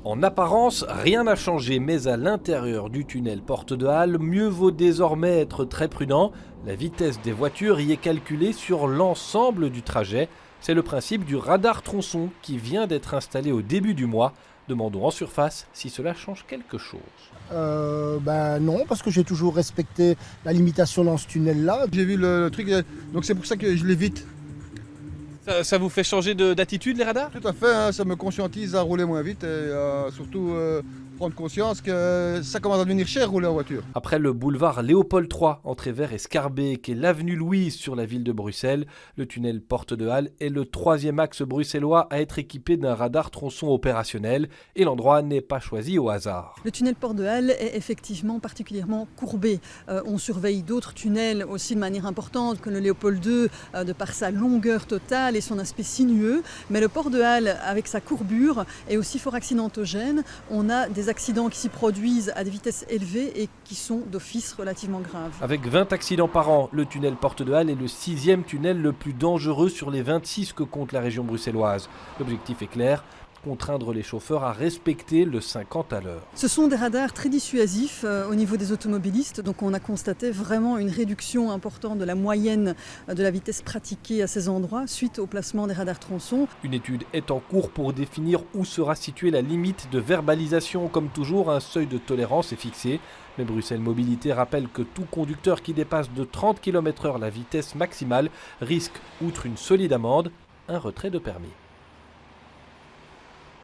En apparence, rien n'a changé, mais à l'intérieur du tunnel Porte de Halle, mieux vaut désormais être très prudent. La vitesse des voitures y est calculée sur l'ensemble du trajet. C'est le principe du radar tronçon qui vient d'être installé au début du mois. Demandons en surface si cela change quelque chose. Non, parce que j'ai toujours respecté la limitation dans ce tunnel-là. J'ai vu le truc, donc c'est pour ça que je l'évite. Ça vous fait changer d'attitude les radars ? Tout à fait, hein, ça me conscientise à rouler moins vite et surtout prendre conscience que ça commence à devenir cher rouler en voiture. Après le boulevard Léopold III, entrée vers Escarbeek et l'avenue Louise sur la ville de Bruxelles, le tunnel Porte de Halle est le troisième axe bruxellois à être équipé d'un radar tronçon opérationnel et l'endroit n'est pas choisi au hasard. Le tunnel Porte de Halle est effectivement particulièrement courbé. On surveille d'autres tunnels aussi de manière importante que le Léopold II de par sa longueur totale et son aspect sinueux, mais le Port de Halle avec sa courbure est aussi fort accidentogène. On a des accidents qui s'y produisent à des vitesses élevées et qui sont d'office relativement graves. Avec 20 accidents par an, le tunnel Porte de Halle est le 6e tunnel le plus dangereux sur les 26 que compte la région bruxelloise. L'objectif est clair, contraindre les chauffeurs à respecter le 50 à l'heure. Ce sont des radars très dissuasifs au niveau des automobilistes, donc on a constaté vraiment une réduction importante de la moyenne de la vitesse pratiquée à ces endroits suite au placement des radars tronçons. Une étude est en cours pour définir où sera située la limite de verbalisation. Comme toujours, un seuil de tolérance est fixé. Mais Bruxelles Mobilité rappelle que tout conducteur qui dépasse de 30 km/h la vitesse maximale risque, outre une solide amende, un retrait de permis.